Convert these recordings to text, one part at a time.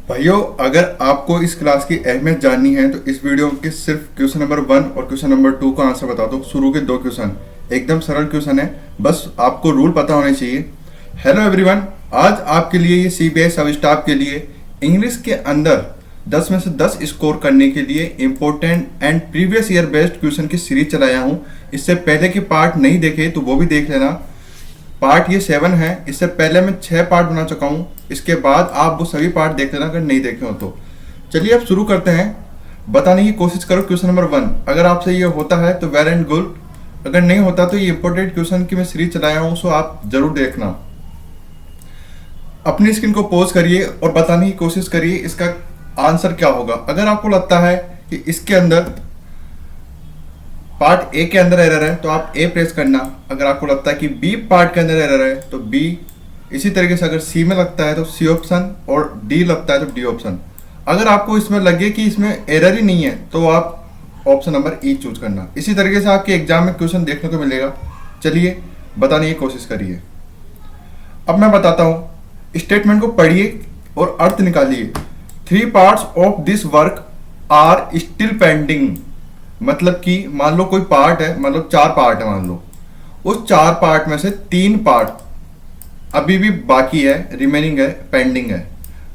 भाइयों, अगर आपको इस क्लास की अहमियत जाननी है तो इस वीडियो के सिर्फ क्वेश्चन नंबर 1 और क्वेश्चन नंबर 2 का आंसर बता दो। शुरू के 2 क्वेश्चन एकदम सरल क्वेश्चन है, बस आपको रूल पता होने चाहिए। हेलो एवरीवन, आज आपके लिए ये सीबीएस सब स्टाफ के लिए इंग्लिश के अंदर 10 में से 10 स्कोर करने के लिए important and previous year based question की सीरीज चलाया हूँ। इससे पहले के पार्ट नहीं देखे तो वो भी देख लेना। पार्ट ये 7 है, इससे पहले मैं 6 पार्ट बना चुका हूँ। इसके बाद आप वो सभी पार्ट देख लेना अगर नहीं देखे हो तो। चलिए अब शुरू करते हैं। बताने की कोशिश करो क्वेश्चन नंबर 1। अगर आपसे ये होता है तो वेल एंड गुड, अगर नहीं होता तो ये इंपॉर्टेंट क्वेश्चन की मैं सीरीज चलाया हूँ, सो आप जरूर देखना। अपनी स्क्रीन को पॉज करिए और बताने की कोशिश करिए इसका आंसर क्या होगा। अगर आपको लगता है कि इसके अंदर पार्ट ए के अंदर एरर है तो आप ए प्रेस करना। अगर आपको लगता है कि बी पार्ट के अंदर एरर है तो बी। इसी तरीके से अगर सी में लगता है तो सी ऑप्शन, और डी लगता है तो डी ऑप्शन। अगर आपको इसमें लगे कि इसमें एरर ही नहीं है तो आप ऑप्शन नंबर ई चूज करना। इसी तरीके से आपके एग्जाम में क्वेश्चन देखने को मिलेगा। चलिए बताने की कोशिश करिए। अब मैं बताता हूँ, स्टेटमेंट को पढ़िए और अर्थ निकालिए। 3 parts of this work are still pending. मतलब कि मान लो कोई पार्ट है, मतलब 4 पार्ट है, मान लो उस 4 पार्ट में से 3 पार्ट अभी भी बाकी है, रिमेनिंग है, पेंडिंग है।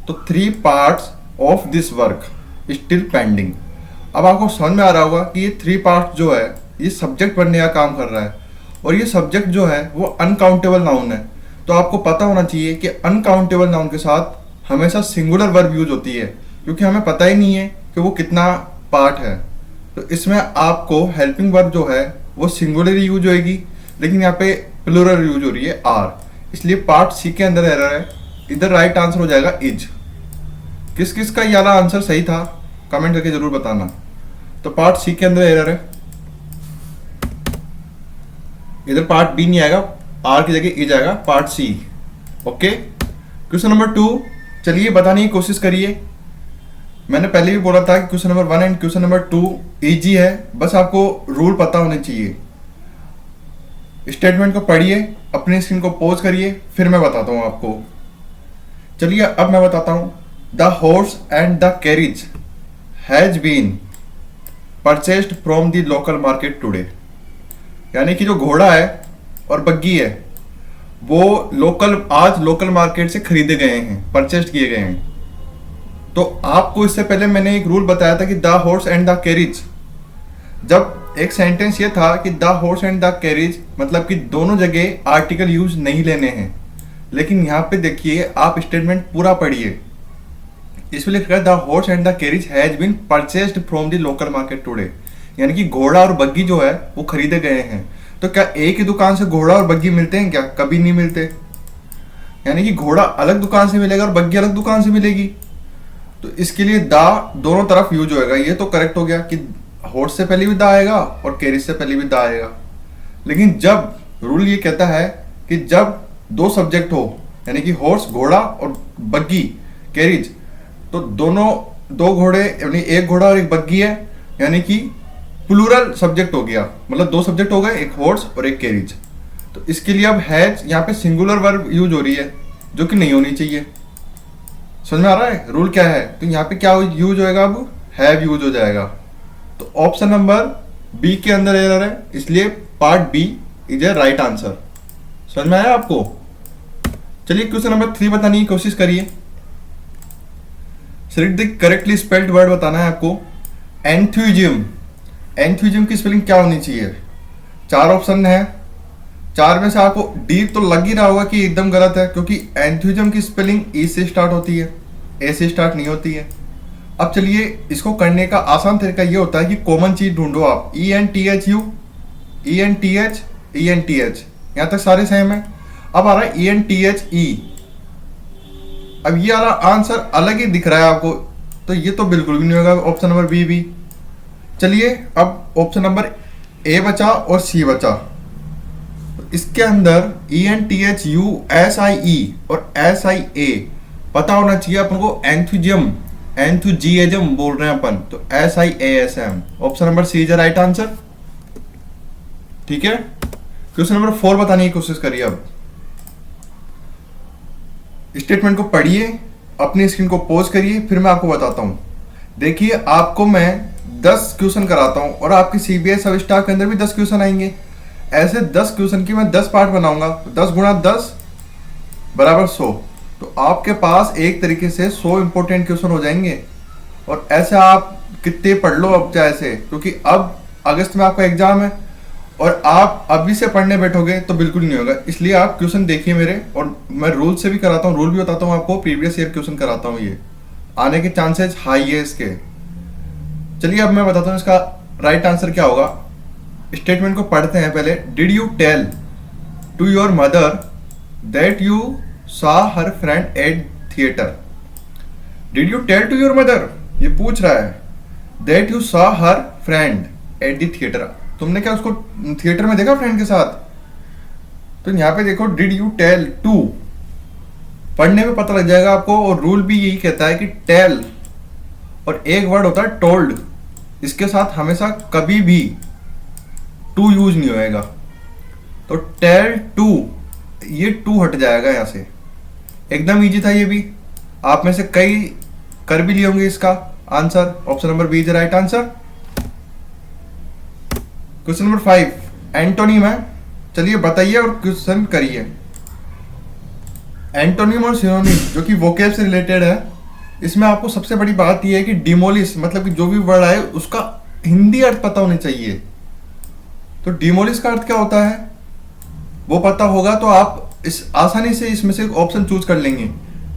तो 3 parts of this work still pending. अब आपको समझ में आ रहा होगा कि ये 3 पार्ट जो है ये सब्जेक्ट बनने का काम कर रहा है, और ये सब्जेक्ट जो है वो अनकाउंटेबल नाउन है। तो आपको पता होना चाहिए कि अनकाउंटेबल नाउन के साथ हमेशा सिंगुलर वर्ब यूज होती है, क्योंकि हमें पता ही नहीं है कि वो कितना पार्ट है। तो इसमें आपको हेल्पिंग वर्ब जो है वो सिंगुलर यूज होएगी, लेकिन यहाँ पे प्लूरल यूज हो रही है आर, इसलिए पार्ट सी के अंदर एरर है। इधर राइट आंसर हो जाएगा इज। किस किस का ये वाला आंसर सही था कमेंट करके जरूर बताना। तो पार्ट सी के अंदर एरर है, इधर पार्ट बी नहीं आएगा, आर की जगह इज आएगा, part C. Okay, question number 2 चलिए बताने की कोशिश करिए। मैंने पहले भी बोला था कि question number 1 and question number 2 easy है, बस आपको रूल पता होने चाहिए। स्टेटमेंट को पढ़िए, अपनी स्क्रीन को पॉज करिए, फिर मैं बताता हूं आपको। चलिए अब मैं बताता हूं। The horse and the carriage has been purchased from the local market today. यानी कि जो घोड़ा है और बग्गी है वो आज लोकल मार्केट से खरीदे गए हैं, परचेस्ड किए गए हैं। तो आपको इससे पहले मैंने एक रूल बताया था कि the horse and the carriage. जब एक सेंटेंस ये था कि the horse and the carriage, मतलब कि दोनों जगह आर्टिकल यूज नहीं लेने हैं। लेकिन यहाँ पे देखिए, आप स्टेटमेंट पूरा पढ़िए। इसमें लिखा है the horse and the carriage has been purchased from the local market today. यानी कि घोड़ा और बग्गी जो है वो खरीदे गए हैं। तो क्या एक ही दुकान से घोड़ा और बग्गी मिलते हैं क्या? कभी नहीं मिलते। यानी कि घोड़ा अलग दुकान से मिलेगा और बग्गी अलग दुकान से मिलेगी। तो इसके लिए दा दोनों तरफ यूज होएगा। ये तो करेक्ट हो गया कि हॉर्स से पहले भी दा आएगा और कैरिज से पहले भी दा आएगा। लेकिन जब रूल ये कहता है कि जब 2 सब्जेक्ट हो, यानी कि हॉर्स घोड़ा और बग्गी कैरिज, तो दोनों 2 घोड़े, यानी एक घोड़ा और एक बग्गी है, यानी कि प्लूरल सब्जेक्ट हो गया। मतलब 2 सब्जेक्ट हो गए, एक हॉर्स और एक कैरिज। तो इसके लिए अब हैज यहाँ पे सिंगुलर वर्ब यूज हो रही है, जो कि नहीं होनी चाहिए। समझ में आ रहा है रूल क्या है? तो यहाँ पे क्या यूज होएगा, अब हैव यूज हो जाएगा। तो ऑप्शन नंबर बी के अंदर एरर है, इसलिए part B is a right answer. समझ में आया आपको? चलिए क्वेश्चन नंबर 3 बताने की कोशिश करिए। सिर्फ द करेक्टली स्पेल्ड वर्ड बताना है आपको। एंथुजिज्म। एंथुजिज्म की स्पेलिंग क्या होनी चाहिए? 4 ऑप्शन है, 4 में से आपको डी तो लग ही रहा होगा कि एकदम गलत है, क्योंकि एंथुजिज्म की स्पेलिंग ई से स्टार्ट होती है, ए से स्टार्ट नहीं होती है। अब चलिए इसको करने का आसान तरीका ये होता है कि कॉमन चीज ढूंढो आप। E N T H U, E N T H, E N T H, यहां तक सारे सेम है। अब आ रहा है E N T H E. अब ये वाला आंसर अलग ही दिख रहा है आपको, तो ये तो बिल्कुल भी नहीं होगा ऑप्शन नंबर बी भी। चलिए अब ऑप्शन नंबर ए बचा और सी बचा। इसके अंदर E N T H U, S I E और एस आई ए पता होना चाहिए अपन को। एंथुजियाज्म बोल रहे हैं अपन, तो S I A S M. Option number C is right answer. ठीक है, क्वेश्चन नंबर 4 बताने की कोशिश करिए। अब स्टेटमेंट को पढ़िए अपनी स्क्रीन को पॉज करिए, फिर मैं आपको बताता हूँ। देखिए, आपको मैं 10 क्वेश्चन कराता हूँ और आपकी सीबीआई सब स्टाफ के अंदर भी 10 क्वेश्चन आएंगे। ऐसे 10 क्वेश्चन की मैं 10 पार्ट बनाऊंगा, 10 गुणा 10 बराबर 100। तो आपके पास एक तरीके से 100 इंपॉर्टेंट क्वेश्चन हो जाएंगे। और ऐसे आप कितने पढ़ लो अब चाहे से, क्योंकि अब अगस्त में आपका एग्जाम है और आप अभी से पढ़ने बैठोगे तो बिल्कुल नहीं होगा। इसलिए आप क्वेश्चन देखिए मेरे, और मैं रूल से भी कराता हूँ, रूल भी बताता हूँ आपको, प्रीवियस ईयर क्वेश्चन कराता हूँ, ये आने के चांसेस हाई है इसके। चलिए अब मैं बताता हूँ इसका राइट आंसर क्या होगा। स्टेटमेंट को पढ़ते हैं पहले। Did you tell to your mother that you saw her friend at theatre. Did you tell to your mother, ये पूछ रहा है, that you saw her friend at the theatre, तुमने क्या उसको थिएटर में देखा फ्रेंड के साथ। तो यहाँ पे देखो, डिड यू टेल टू, पढ़ने में पता लग जाएगा आपको। और रूल भी यही कहता है कि टेल और एक वर्ड होता है टोल्ड, इसके साथ हमेशा कभी भी टू यूज नहीं होएगा। तो टेल टू, ये टू हट जाएगा यहां से। एकदम इजी था ये भी, आप में से कई कर भी लिए होंगे इसका आंसर। Option number B is right answer. Question number 5 antonym है। चलिए बताइए और क्वेश्चन करिए। एंटोनिम और सिनोनिम जो कि वोकेब से रिलेटेड है, इसमें आपको सबसे बड़ी बात यह है कि डिमोलिश, मतलब कि जो भी वर्ड आए उसका हिंदी अर्थ पता होना चाहिए। तो डिमोलिश का अर्थ क्या होता है वो पता होगा तो आप इस आसानी से इसमें से ऑप्शन चूज कर लेंगे।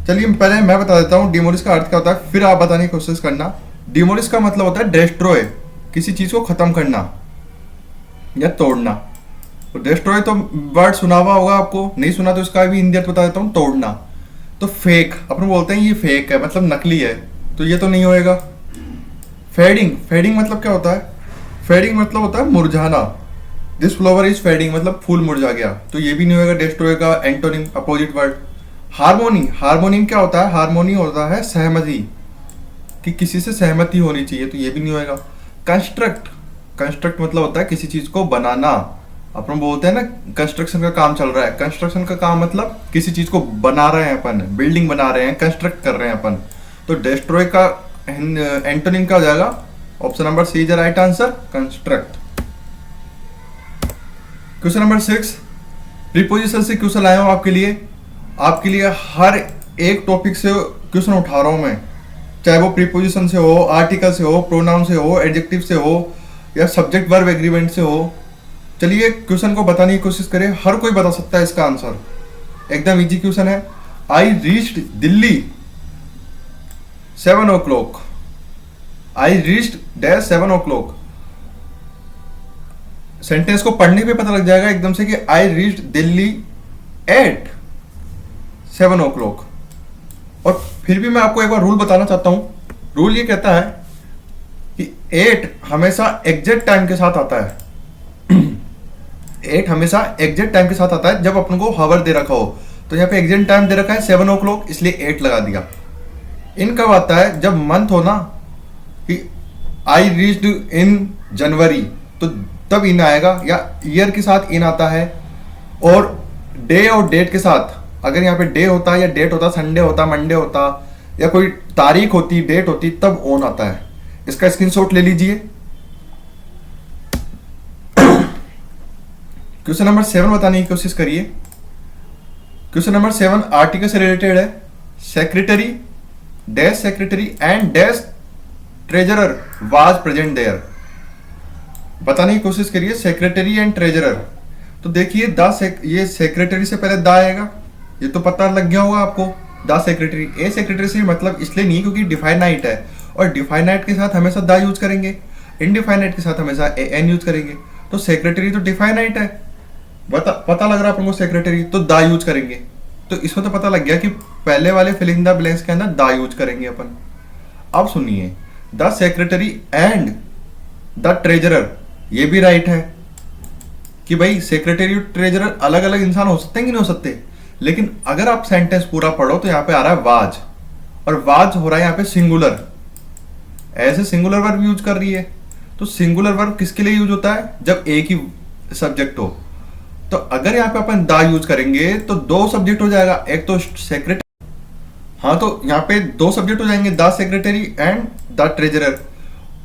चलिए पहले मैं बता देता हूँ डिमोलिश का अर्थ क्या होता है, फिर आप बताने की कोशिश करना। डिमोलिश का मतलब होता है डेस्ट्रॉय, किसी चीज को खत्म करना या तोड़ना। तो डेस्ट्रॉय तो वर्ड सुना हुआ होगा आपको, नहीं सुना तो इसका भी हिंदी अर्थ बता देता हूँ, तोड़ना। तो फेक, अपन बोलते हैं ये फेक है, मतलब नकली है, तो ये तो नहीं होएगा। फेडिंग, फेडिंग मतलब क्या होता है, फेडिंग मतलब होता है मुरझाना। दिस फ्लावर इज फेडिंग मतलब फूल मुरझा गया, तो ये भी नहीं होएगा डेस्ट्रॉय का antonym, opposite word. Harmony, harmonium क्या होता है, हार्मोनी होता है सहमति, कि किसी से सहमति होनी चाहिए, तो ये भी नहीं होएगा। कंस्ट्रक्ट, कंस्ट्रक्ट मतलब होता है किसी चीज को बनाना। अपन बोलते हैं ना कंस्ट्रक्शन का काम चल रहा है, कंस्ट्रक्शन का काम मतलब किसी चीज को बना रहे हैं अपन, बिल्डिंग बना रहे हैं, कंस्ट्रक्ट कर रहे हैं अपन। तो डेस्ट्रॉय का एंटोनिम क्या हो जाएगा, option number C is the right answer, construct. Question number 6 preposition से क्वेश्चन लाया हूं आपके लिए हर एक टॉपिक से क्वेश्चन उठा रहा हूं मैं, चाहे वो प्रीपोजिशन से हो, आर्टिकल से हो, प्रोनाउन से हो, एडजेक्टिव से हो, या सब्जेक्ट वर्ब एग्रीमेंट से हो। चलिए क्वेश्चन को बताने की कोशिश करें, हर कोई बता सकता है इसका आंसर, एकदम इजी क्वेश्चन है। I reached Delhi 7 o'clock, I reached dash 7 o'clock। Sentence को पढ़ने पे पता लग जाएगा एकदम से कि I reached Delhi eight 7 o'clock। और फिर भी मैं आपको एक बार रूल बताना चाहता हूं। रूल ये कहता है कि 8 हमेशा एग्जैक्ट टाइम के साथ आता है। 8 हमेशा एग्जैक्ट टाइम के साथ आता है जब अपन को हावर दे रखा हो। तो यहाँ पे एग्जैक्ट टाइम दे रखा है 7 o'clock, इसलिए 8 लगा दिया। इन कब आता है, जब मंथ हो ना, कि आई रीच्ड इन जनवरी, तो तब इन आएगा, या ईयर के साथ इन आता है। और डे और डेट के साथ, अगर यहाँ पे डे होता या डेट होता, संडे होता, मंडे होता, या कोई तारीख होती, डेट होती, तब ओन आता है। इसका स्क्रीनशॉट ले लीजिए। क्वेश्चन नंबर 7 बताने की कोशिश करिए। क्वेश्चन नंबर 7 आर्टिकल से रिलेटेड है। Secretary dash secretary and dash treasurer was present there. बताने की कोशिश करिए सेक्रेटरी एंड ट्रेजरर। तो देखिए ये सेक्रेटरी से पहले द आएगा, ये तो पता लग गया होगा आपको। द सेक्रेटरी, ए सेक्रेटरी से मतलब इसलिए नहीं क्योंकि डिफाइनाइट है, और डिफाइनाइट के साथ हमेशा द यूज करेंगे, इनडिफाइनाइट के साथ हमेशा एन यूज करेंगे। तो सेक्रेटरी तो डिफाइनाइट है, पता लग रहा है अपन को सेक्रेटरी, तो द यूज करेंगे। तो इसमें तो पता लग गया कि पहले वाले फिलिंग द ब्लैंक्स के अंदर द यूज करेंगे अपन। अब सुनिए, the secretary and the treasurer, ये भी राइट है कि भाई सेक्रेटरी और ट्रेजरर अलग अलग इंसान हो सकते हैं कि नहीं हो सकते। लेकिन अगर आप सेंटेंस पूरा पढ़ो तो यहाँ पे आ रहा है वाज, और वाज हो रहा है यहाँ पे सिंगुलर, ऐसे सिंगुलर वर्ब यूज कर रही है। तो सिंगुलर वर्ब किसके लिए यूज होता है, जब एक ही सब्जेक्ट हो। तो अगर यहाँ पे अपन द यूज करेंगे तो 2 सब्जेक्ट हो जाएगा, एक तो सेक्रेटरी हाँ, तो यहाँ पे दो सब्जेक्ट हो जाएंगे, the secretary and the treasurer,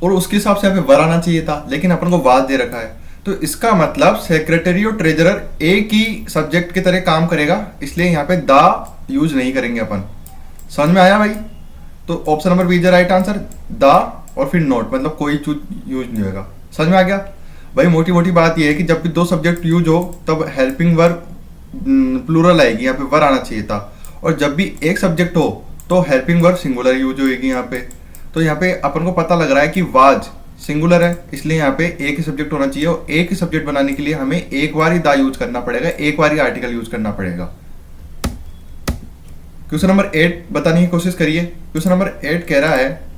और उसके हिसाब से यहाँ पे वर आना चाहिए था, लेकिन अपन को वाज दे रखा है। तो इसका मतलब सेक्रेटरी और ट्रेजरर एक ही सब्जेक्ट की तरह काम करेगा, इसलिए यहाँ पे द यूज नहीं करेंगे अपन। समझ में आया भाई? तो option number B is the right answer, the और फिर नोट, मतलब कोई चूज यूज नहीं होगा। समझ में आ गया भाई? मोटी मोटी बात यह है कि जब भी दो सब्जेक्ट यूज हो तब हेल्पिंग वर्ब प्लूरल आएगी, यहाँ पे वर आना चाहिए था। और जब भी एक सब्जेक्ट हो तो हेल्पिंग वर्ब सिंगुलर यूज होगी यहाँ पे। तो यहाँ पे अपन को पता लग रहा है कि वाज सिंगुलर है, इसलिए यहाँ पे एक ही सब्जेक्ट होना चाहिए, और एक ही सब्जेक्ट बनाने के लिए हमें एक बार ही दा यूज करना पड़ेगा, एक बार ही आर्टिकल यूज करना पड़ेगा। क्वेश्चन नंबर 8 बताने की कोशिश करिए। क्वेश्चन नंबर 8 कह रहा है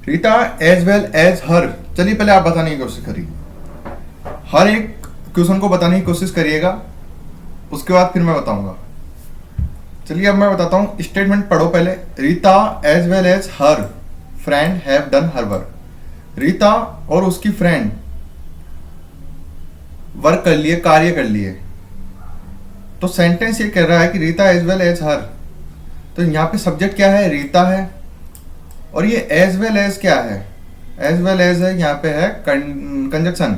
रीता एज वेल एज हर। चलिए पहले आप बताने की कोशिश करिए, हर एक क्वेश्चन को बताने की कोशिश करिएगा, उसके बाद फिर मैं बताऊंगा। चलिए अब मैं बताता हूं, स्टेटमेंट पढ़ो पहले। Rita as well as her friend have done her work. Rita और उसकी फ्रेंड वर्क कर लिए, कार्य कर लिए। तो सेंटेंस ये कह रहा है कि रीता एज वेल एज हर, तो यहाँ पे सब्जेक्ट क्या है? रीता है, और ये एज वेल एज क्या है? एज वेल एज है, यहाँ पे है कंजक्शन,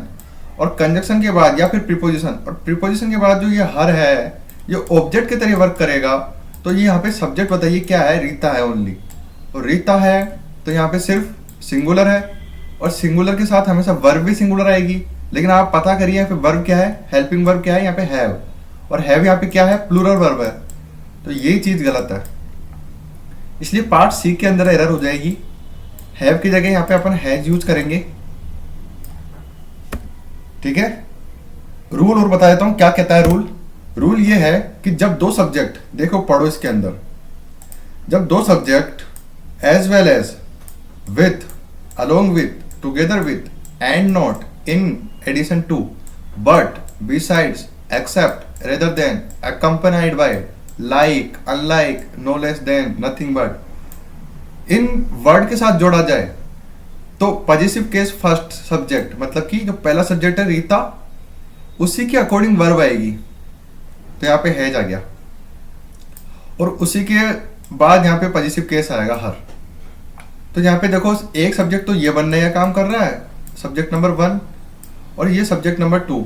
और कंजक्शन के बाद या फिर प्रीपोजिशन, और प्रीपोजिशन के बाद जो ये हर है ये ऑब्जेक्ट की तरह वर्क करेगा। तो ये यहाँ पे सब्जेक्ट बताइए क्या है? रीता है ओनली, और रीता है तो यहाँ पे सिर्फ सिंगुलर है, और सिंगुलर के साथ हमेशा वर्ब भी सिंगुलर आएगी। लेकिन आप पता करिए यहाँ पे वर्ब क्या है, हेल्पिंग वर्ब क्या है? यहाँ पे हैव, और हैव यहाँ पे क्या है? प्लूरल वर्ब है। तो यही चीज गलत है, इसलिए पार्ट सी के अंदर एरर हो जाएगी। हैव की जगह यहाँ पे अपन हैज यूज करेंगे। ठीक है, रूल और बता देता हूं क्या कहता है रूल। रूल ये है कि जब दो सब्जेक्ट, देखो पढ़ो इसके अंदर, जब दो subject as well as, with, along with, together with, and not, in addition to, but, besides, except, rather than, accompanied by, like, unlike, no less than, nothing but, in word के साथ जोड़ा जाए तो पॉजिटिव केस फर्स्ट सब्जेक्ट, मतलब कि जो पहला subject है रीता, उसी के अकॉर्डिंग वर्ब आएगी। तो यहाँ पे हैज आ गया, और उसी के बाद यहाँ पे पॉजिटिव केस आएगा हर। तो यहाँ पे देखो एक सब्जेक्ट तो ये बनने का काम कर रहा है, सब्जेक्ट नंबर 1, और ये सब्जेक्ट नंबर 2।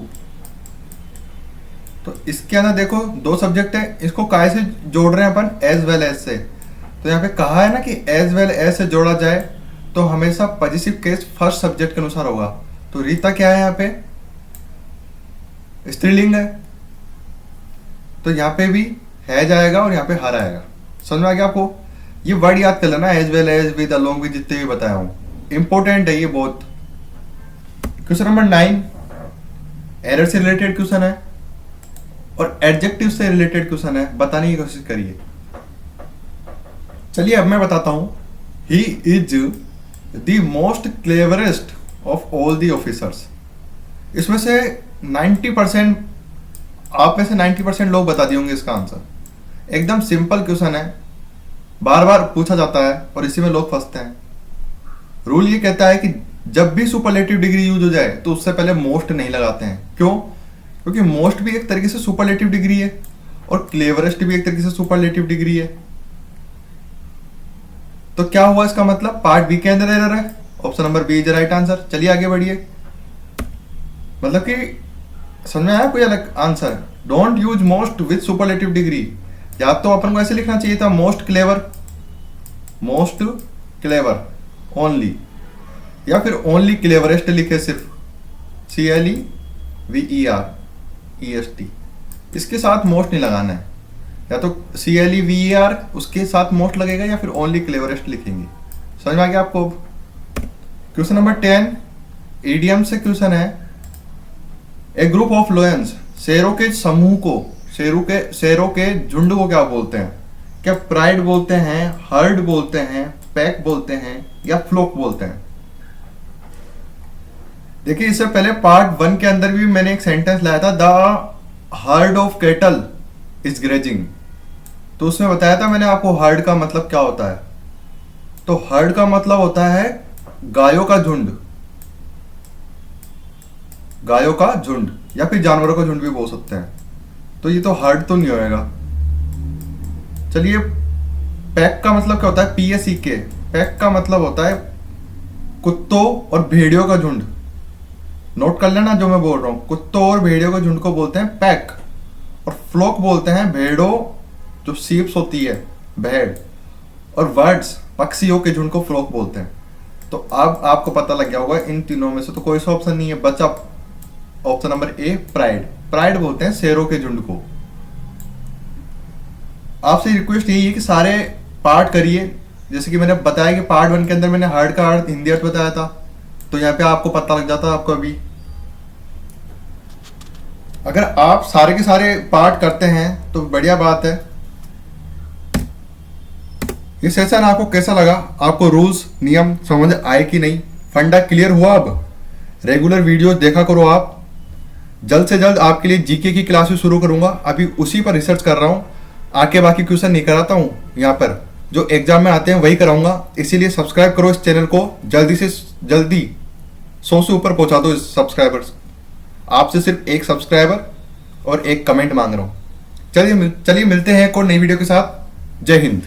तो इसके अंदर देखो दो सब्जेक्ट है, इसको काय से जोड़ रहे हैं अपन? एज वेल एज से। तो यहाँ पे कहा है ना कि एज वेल एज से जोड़ा जाए तो हमेशा पॉजिटिव केस फर्स्ट सब्जेक्ट के अनुसार होगा। तो रीता क्या है? यहाँ पे स्त्रीलिंग है, तो यहाँ पे भी है जाएगा और यहाँ पे हर आएगा। समझ में आ गया आपको? ये वर्ड याद कर लेना, as well as, with, along with, जितने भी बताया हूं, इंपॉर्टेंट है ये बहुत। क्वेश्चन नंबर 9 एरर से रिलेटेड क्वेश्चन है और एडजेक्टिव से रिलेटेड क्वेश्चन है, बताने की कोशिश करिए। चलिए अब मैं बताता हूं। He is the most cleverest of all the officers. इसमें से 90%, आप में से 90% लोग बता दिए होंगे इसका आंसर। एकदम सिंपल क्वेश्चन है, बार बार पूछा जाता है और इसी में लोग फंसते हैं। रूल ये कहता है कि जब भी सुपरलेटिव डिग्री यूज हो जाए तो उससे पहले मोस्ट नहीं लगाते हैं। क्यों? क्योंकि मोस्ट भी एक तरीके से सुपरलेटिव डिग्री है और क्लेवरेस्ट भी एक तरीके से सुपरलेटिव डिग्री है। तो क्या हुआ इसका मतलब? पार्ट बी के अंदर एरर है, option number B is right answer. चलिए आगे बढ़िए। मतलब कि समझ में आया कोई अलग answer? Don't use most with superlative degree. या तो अपन को ऐसे लिखना चाहिए था, मोस्ट क्लेवर ओनली, या फिर ओनली क्लेवरेस्ट लिखे सिर्फ, CLEVEREST। इसके साथ मोस्ट नहीं लगाना है, या तो CLEVER उसके साथ मोस्ट लगेगा या फिर ओनली क्लेवरेस्ट लिखेंगे। समझ में आ गया आपको? क्वेश्चन नंबर 10 ईडियम से क्वेश्चन है। ए ग्रुप ऑफ लायंस, शेरों के समूह को, शेरों के झुंड को क्या बोलते हैं? क्या प्राइड बोलते हैं, हर्ड बोलते हैं, पैक बोलते हैं, या फ्लोक बोलते हैं? देखिए इससे पहले पार्ट 1 के अंदर भी मैंने एक सेंटेंस लाया था, the heard of cattle is grazing. तो उसमें बताया था मैंने आपको हर्ड का मतलब क्या होता है। तो हर्ड का मतलब होता है गायों का झुंड, गायों का झुंड, या फिर जानवरों का झुंड भी बोल सकते हैं। तो ये तो हर्ड तो नहीं होएगा। चलिए पैक का मतलब क्या होता है? PACK। पैक का मतलब होता है कुत्तों और भेड़ियों का झुंड। नोट कर लेना जो मैं बोल रहा हूँ, कुत्तों और भेड़ियों के झुंड को बोलते हैं पैक। और फ्लोक बोलते हैं भेड़ों, जो सीप्स होती है भेड़, और बर्ड्स पक्षियों के झुंड को फ्लोक बोलते हैं। तो अब आपको पता लग गया होगा इन तीनों में से तो कोई सा ऑप्शन नहीं है, बचा option number A pride. Pride बोलते हैं शेरों के झुंड को। आपसे रिक्वेस्ट यही है कि सारे पार्ट करिए। जैसे कि मैंने बताया कि पार्ट 1 के अंदर मैंने हार्ड का अर्थ हिंदी अर्थ बताया था, तो यहाँ पे आपको पता लग जाता है आपको अभी। अगर आप सारे के सारे पार्ट करते हैं तो बढ़िया बात है। ये सेशन आपको कैसा लगा? आपको रूल्स नियम समझ आए कि नहीं? फंडा क्लियर हुआ? अब रेगुलर वीडियो देखा करो आप। जल्द से जल्द आपके लिए जीके की क्लासेस शुरू करूंगा, अभी उसी पर रिसर्च कर रहा हूँ। आके बाकी क्वेश्चन नहीं कराता हूँ, यहाँ पर जो एग्जाम में आते हैं वही कराऊंगा। इसीलिए सब्सक्राइब करो इस चैनल को, जल्दी से जल्दी 100 से ऊपर पहुंचा दो इस सब्सक्राइबर्स। आपसे सिर्फ एक सब्सक्राइबर और एक कमेंट मांग रहा हूँ। चलिए मिलते हैं एक और नई वीडियो के साथ। जय हिंद।